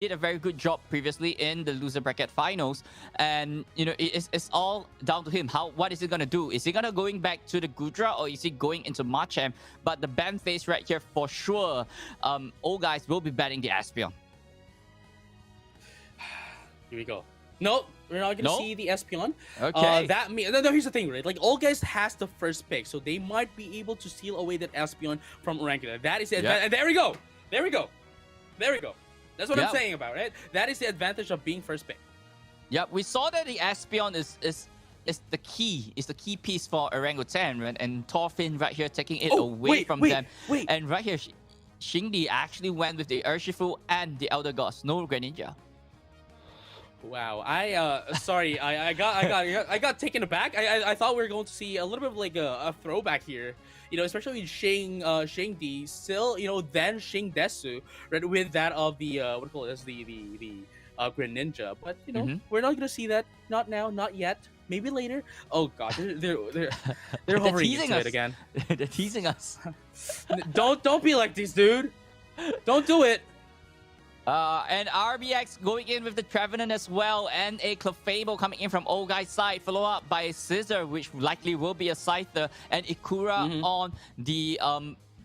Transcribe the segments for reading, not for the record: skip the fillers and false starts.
did a very good job previously in the loser bracket finals, and it's all down to him. What is he gonna do? Is he gonna going back to the Gudra, or is he going into Machem? But the ban phase right here for sure, all guys will be banning the Espion. Here we go. No, we're not gonna see the Espion. Okay. No, here's the thing, right? Like, all guys has the first pick, so they might be able to steal away that Espion from Orangutan. That is it. And there we go. That's what I'm saying about it. That is the advantage of being first pick. Yeah, we saw that the Espion is the key piece for Orangutan, right? And Thorfinn right here taking it away from them. And right here, Xingdi actually went with the Urshifu and the Elder Gods, no Greninja. Wow, sorry, I got taken aback. I thought we were going to see a little bit of like a throwback here, especially with Shing Di, still, then Shing Desu, right, with that of the what do you call it, the Greninja. But we're not gonna see that, not now, not yet. Maybe later. Oh god, they're hovering into it again. They're teasing us. Don't be like this, dude. Don't do it. And RBX going in with the Trevenant as well, and a Clefable coming in from old guy's side, follow up by a Scissor, which likely will be a Scyther, and Ikura on the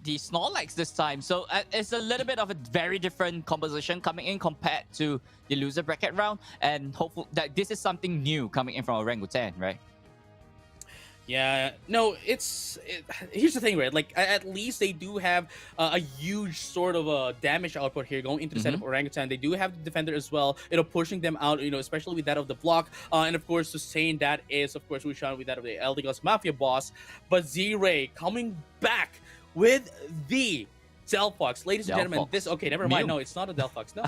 Snorlax this time. So it's a little bit of a very different composition coming in compared to the loser bracket round, and hopeful that this is something new coming in from Orangutan, right? Yeah, no, here's the thing, right? Like, at least they do have a huge sort of a damage output here going into the set of Orangutan. They do have the defender as well, pushing them out, especially with that of the block. And of course, sustain that is, of course, Roshan with that of the Elder Gods Mafia boss. But Z-Ray coming back with the Delphox. Ladies and gentlemen, this, okay, never mind. No, it's not a Delphox. No.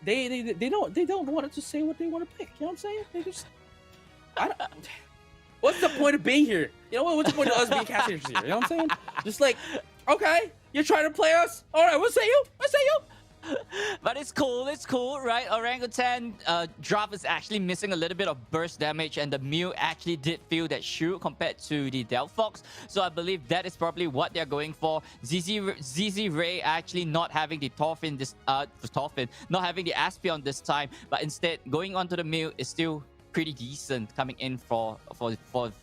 They don't want to say what they want to pick. You know what I'm saying? They just... What's the point of being here? What's the point of us being casters here? You know what I'm saying? Just like, okay, you're trying to play us? All right, we'll say you. But it's cool, right? Orangutan drop is actually missing a little bit of burst damage, and the Mew actually did feel that shield compared to the Delphox. So I believe that is probably what they're going for. ZZ Ray actually not having the Thorfinn not having the Espion this time, but instead going on to the Mew is still pretty decent coming in for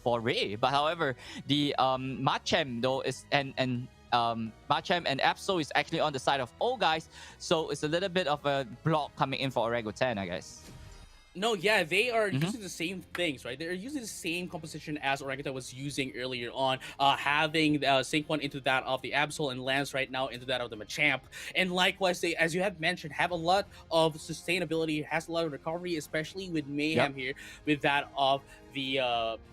Ray. But however, the Machem though is and Machem and Absol is actually on the side of all guys, so it's a little bit of a block coming in for Orangutan, I guess. No, yeah, they are using the same things, right? They're using the same composition as Orangutan was using earlier on, having Sync 1 into that of the Absol, and Lance right now into that of the Machamp. And likewise, they, as you have mentioned, have a lot of sustainability, has a lot of recovery, especially with Mayhem here, with that of the,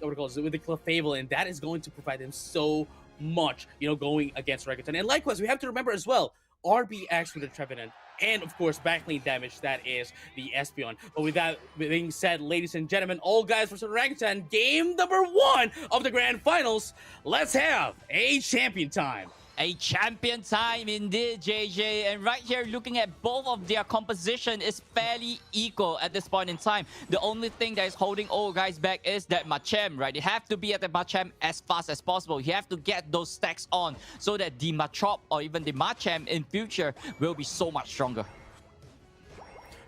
with the Clefable, and that is going to provide them so much, going against Orangutan. And likewise, we have to remember as well, RBX with the Trevenant, and of course backlane damage, that is the Espion. But with that being said, ladies and gentlemen, all guys versus Orangutan, game number 1 of the grand finals. Let's have a champion time. A champion time indeed, JJ. And right here, looking at both of their composition is fairly equal at this point in time. The only thing that is holding all guys back is that Machem, right? They have to be at the Machem as fast as possible. You have to get those stacks on so that the Machop or even the Machem in future will be so much stronger.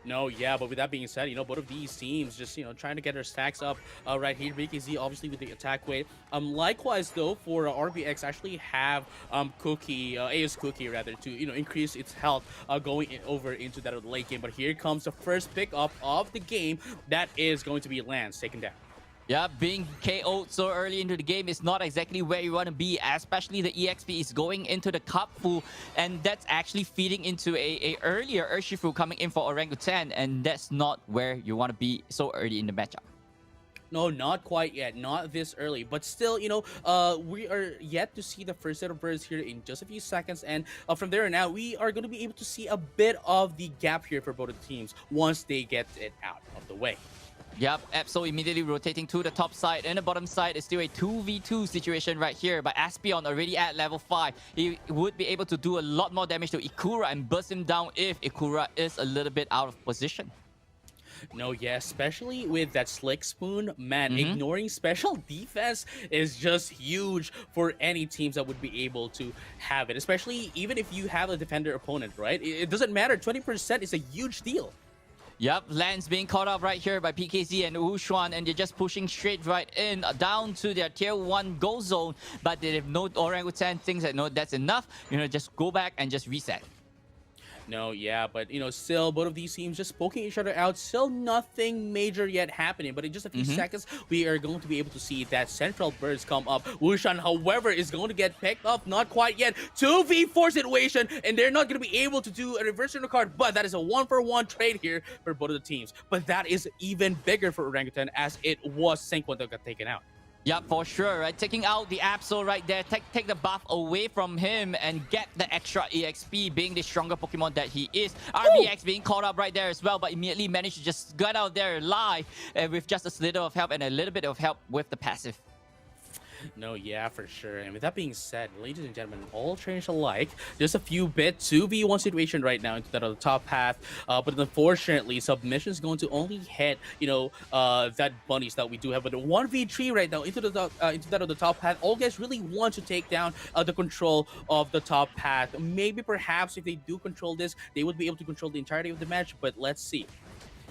No, yeah, but with that being said, both of these teams just, trying to get their stacks up right here. BKZ obviously with the attack weight. Likewise, though, for RBX actually have AS Cookie rather, to, increase its health going over into that of the late game. But here comes the first pickup of the game. That is going to be Lance taken down. Yeah, being KO'd so early into the game is not exactly where you want to be, especially the EXP is going into the cup full, and that's actually feeding into a earlier Urshifu coming in for Orangutan, and that's not where you want to be so early in the matchup. No, not quite yet. Not this early. But still, we are yet to see the first set of birds here in just a few seconds. And from there on out, we are going to be able to see a bit of the gap here for both of the teams once they get it out of the way. Yep, Absol immediately rotating to the top side, and the bottom side is still a 2v2 situation right here. But Espion already at level 5. He would be able to do a lot more damage to Ikura and burst him down if Ikura is a little bit out of position. No, yeah, especially with that Slick Spoon, man, ignoring special defense is just huge for any teams that would be able to have it, especially even if you have a defender opponent, right? It doesn't matter. 20% is a huge deal. Yep, Lance being caught up right here by PKZ and Wushuan, and they're just pushing straight right in down to their tier 1 goal zone. But they have no Orangutan thinks that no, that's enough. Just go back and just reset. No, yeah, but still both of these teams just poking each other out. Still nothing major yet happening, but in just a few seconds, we are going to be able to see that central burst come up. Wushan, however, is going to get picked up. Not quite yet. 2v4 situation, and they're not going to be able to do a reverse card, but that is a 1-for-1 trade here for both of the teams. But that is even bigger for Orangutan, as it was Sync that got taken out. Yep, for sure, right? Taking out the Absol right there, take the buff away from him and get the extra EXP, being the stronger Pokemon that he is. RBX being caught up right there as well, but immediately managed to just get out there alive with just a slither of help and a little bit of help with the passive. No, yeah, for sure. And with that being said, ladies and gentlemen, all trainers alike, there's a few bit 2v1 situation right now into that on the top path. But unfortunately, submission is going to only hit, that bunnies that we do have. But 1v3 right now into that on the top path. All guys really want to take down the control of the top path. Maybe perhaps if they do control this, they would be able to control the entirety of the match. But let's see.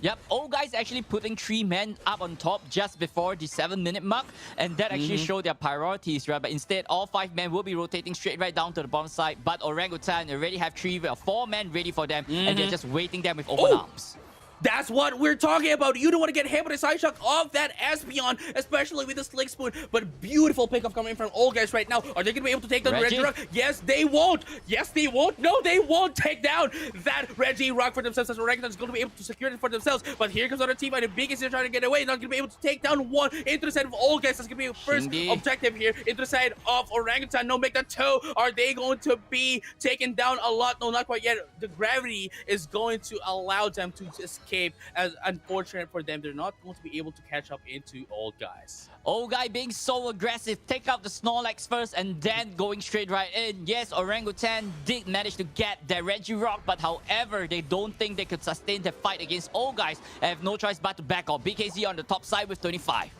Yep, all guys actually putting 3 men up on top just before the 7-minute mark, and that actually showed their priorities, right? But instead, all 5 men will be rotating straight right down to the bottom side, but Orangutan already have 3 or 4 men ready for them, and they're just waiting them with open arms. That's what we're talking about. You don't want to get hit with a side shock of that Espeon, especially with the Slick Spoon. But beautiful pickup coming from all guys right now. Are they going to be able to take down the Reggie Rock? Yes, they won't. Yes, they won't. No, they won't take down that Reggie Rock for themselves, as Orangutan is going to be able to secure it for themselves. But here comes our team, and the biggest is trying to get away. Not going to be able to take down one into the side of all guys. That's going to be a first objective here into the side of Orangutan. No, make that 2. Are they going to be taken down a lot? No, not quite yet. The gravity is going to allow them to escape. As unfortunate for them, they're not going to be able to catch up into old guys. Old guy being so aggressive, take out the Snorlax first and then going straight right in. Yes, Orangutan did manage to get their Regirock, but however, they don't think they could sustain the fight against old guys and have no choice but to back off. BKZ on the top side with 25.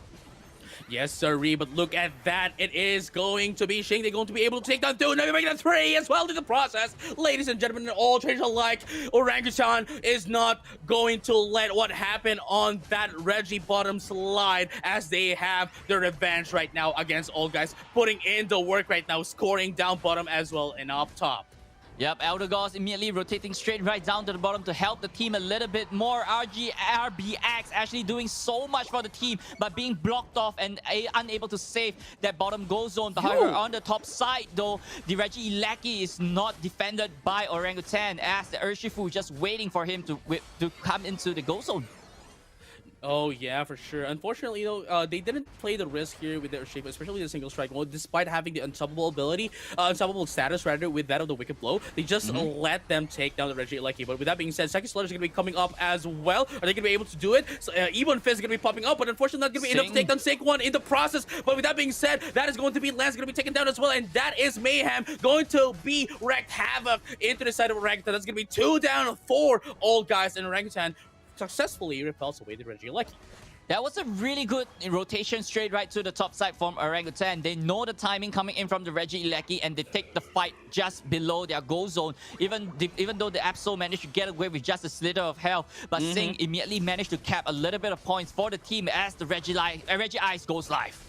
Yes, sirree, but look at that. It is going to be Shing. They're going to be able to take down 2. Now they're making a 3 as well in the process. Ladies and gentlemen, all trainers alike, Orangutan is not going to let what happened on that Reggie bottom slide, as they have their revenge right now against all guys, putting in the work right now, scoring down bottom as well and up top. Yep, Eldegoss immediately rotating straight right down to the bottom to help the team a little bit more. RBX actually doing so much for the team, but being blocked off and unable to save that bottom goal zone. But however, on the top side though, the Regieleki is not defended by Orangutan, as the Urshifu just waiting for him to come into the goal zone. Oh, yeah, for sure. Unfortunately, though, they didn't play the risk here with their shape, especially the single strike mode, despite having the unstoppable ability, unstoppable status, rather, with that of the Wicked Blow. They just let them take down the Regieleki. But with that being said, second slaughter is going to be coming up as well. Are they going to be able to do it? So, Ebon Fizz is going to be popping up, but unfortunately not going to be enough to take down Saquon in the process. But with that being said, that is going to be Lance going to be taken down as well, and that is Mayhem going to be wrecked havoc into the side of Orangutan. That's going to be 2 down, 4 all guys, and Orangutan successfully repels away the Regieleki. That was a really good rotation straight right to the top side from Orangutan. They know the timing coming in from the Regieleki, and they take the fight just below their goal zone. Even though the Absol managed to get away with just a slither of health, but Singh immediately managed to cap a little bit of points for the team as the Regice goes live.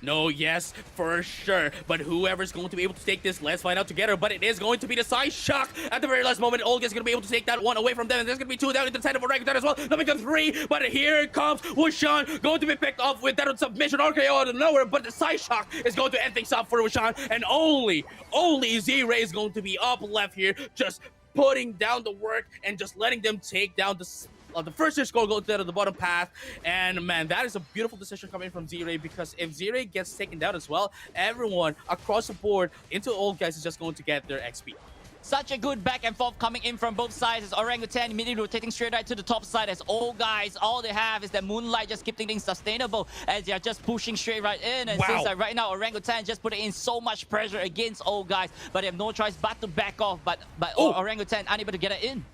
No, yes, for sure. But whoever's going to be able to take this, let's find out together. But it is going to be the side shock at the very last moment. Olga's going to be able to take that one away from them. And there's going to be 2 down into the side of Orangutan as well. Number 3. But here comes Wushan, going to be picked off with that submission RKO out of nowhere. But the side shock is going to end things up for Wushan. And only Z-Ray is going to be up left here, just putting down the work and just letting them take down the first score goes to the bottom path. And man, that is a beautiful decision coming from Z-Ray, because if Z-Ray gets taken down as well, everyone across the board into old guys is just going to get their XP. Such a good back and forth coming in from both sides, as Orangutan immediately rotating straight right to the top side, as old guys, all they have is that Moonlight, just keeping things sustainable as they are just pushing straight right in. And since right now Orangutan just putting in so much pressure against old guys, but they have no choice but to back off. But Orangutan unable to get it in.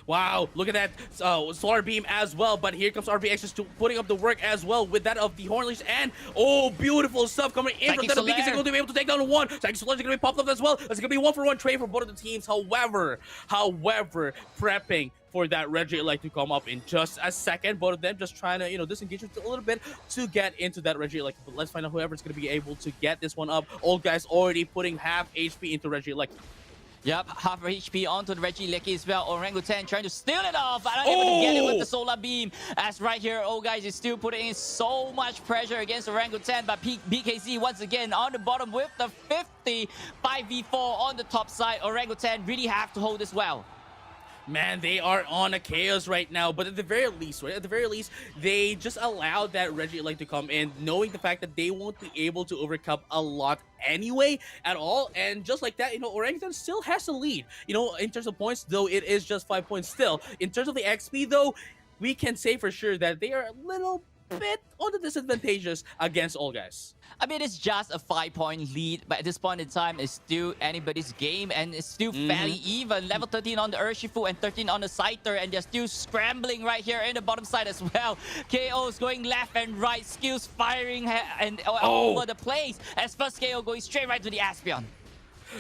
Wow, look at that solar beam as well. But here comes RBX just putting up the work as well with that of the Hornleash. And oh, beautiful stuff coming in from that. BKC is going to be able to take down one. Psychic Solar is going to be popped up as well. It's going to be 1-for-1 trade for both of the teams. However, prepping for that Reggie Elect to come up in just a second. Both of them just trying to, disengage a little bit to get into that Reggie Elect. But let's find out whoever's going to be able to get this one up. Old guys already putting half HP into Reggie Elect. Yep, half HP onto the Reggie Lecky as well. Orangutan trying to steal it off. I don't even get it with the solar beam. As right here, guys is still putting in so much pressure against Orangutan. But BKC once again on the bottom with the 50 5v4 on the top side. Orangutan really have to hold this well. Man, they are on a chaos right now, but at the very least, they just allowed that Reggie Elect to come in, knowing the fact that they won't be able to overcome a lot anyway at all. And just like that, Orangutan still has the lead. In terms of points, though, it is just 5 points still. In terms of the XP, though, we can say for sure that they are a little bit on the disadvantageous against all guys. I mean, it's just a 5-point lead, but at this point in time, it's still anybody's game, and it's still fairly even. Level 13 on the Urshifu and 13 on the Scyther, and they're still scrambling right here in the bottom side as well. KO's going left and right, skills firing and all over the place, as first KO going straight right to the Aspion.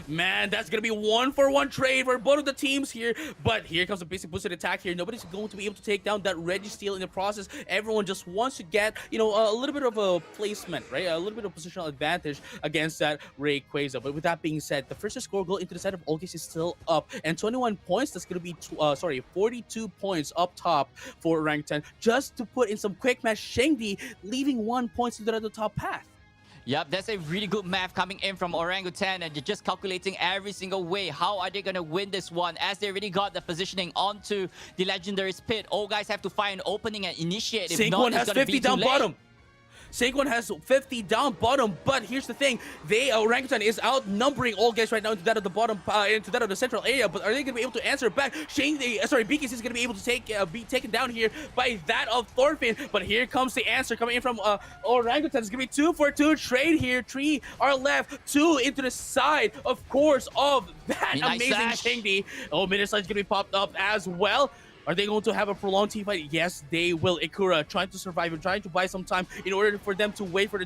Man, that's going to be 1-for-1 trade for both of the teams here. But here comes a basic boosted attack here. Nobody's going to be able to take down that Reggie Steel in the process. Everyone just wants to get, a little bit of a placement, right? A little bit of positional advantage against that Rayquaza. But with that being said, the first score goal into the side of Olgis is still up. And 21 points, that's going to be, 42 points up top for Orangutan. Just to put in some quick match, Shengdi leaving 1 point to the top path. Yep, that's a really good math coming in from Orangutan, and you're just calculating every single way. How are they going to win this one, as they already got the positioning onto the Legendary's pit? All guys have to find an opening and initiate. If not, it's going to be too late. Bottom. Saquon has 50 down bottom, but here's the thing: Orangutan is outnumbering all guys right now into that of the bottom, into that of the central area. But are they going to be able to answer back? BKC is going to be able to be taken down here by that of Thorfinn. But here comes the answer coming in from Orangutan. It's going to be 2-for-2 trade here. 3 are left, 2 into the side, of course, of that amazing Shengdi. Oh, Midnight is going to be popped up as well. Are they going to have a prolonged team fight? Yes, they will. Ikura trying to survive and trying to buy some time in order for them to wait for the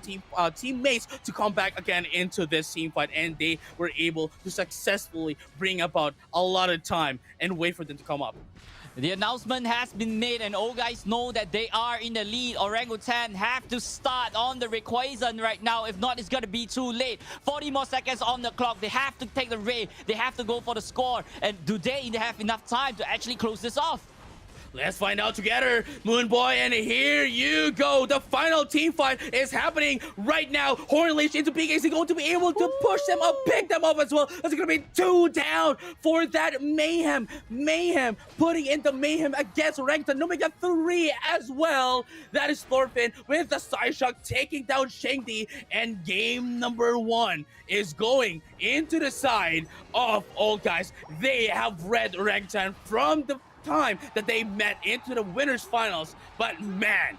teammates to come back again into this team fight. And they were able to successfully bring about a lot of time and wait for them to come up. The announcement has been made, and all guys know that they are in the lead. Orangutan have to start on the Rayquaza right now. If not, it's going to be too late. 40 more seconds on the clock. They have to take the Ray. They have to go for the score. And do they have enough time to actually close this off? Let's find out together, Moon Boy, and here you go. The final team fight is happening right now. Hornleash into BKC going to be able to push them up, pick them up as well. That's going to be 2 down for that Mayhem. Mayhem putting in the Mayhem against Orangutan. Omega 3 as well. That is Thorfinn with the Side Shock taking down Shengdi. And game number 1 is going into the side of all guys. They have read Orangutan from the time that they met into the winners finals, but man,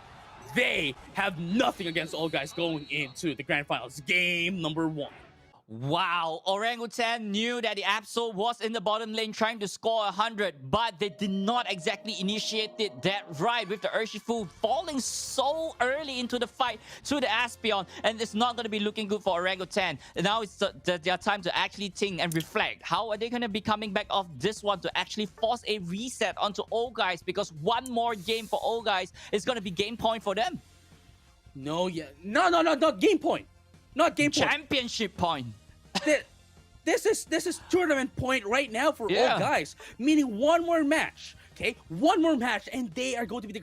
they have nothing against all guys going into the grand finals. Game number 1. Wow, Orangutan knew that the Absol was in the bottom lane trying to score 100, but they did not exactly initiate it that right, with the Urshifu falling so early into the fight to the Aspion, and it's not going to be looking good for Orangutan. Now it's their time to actually think and reflect. How are they going to be coming back off this one to actually force a reset onto all guys? Because one more game for all guys is going to be game point for them. No, not game point. Not game point. Championship point. This is tournament point right now for all guys. Meaning one more match. Okay, one more match, and they are going to be the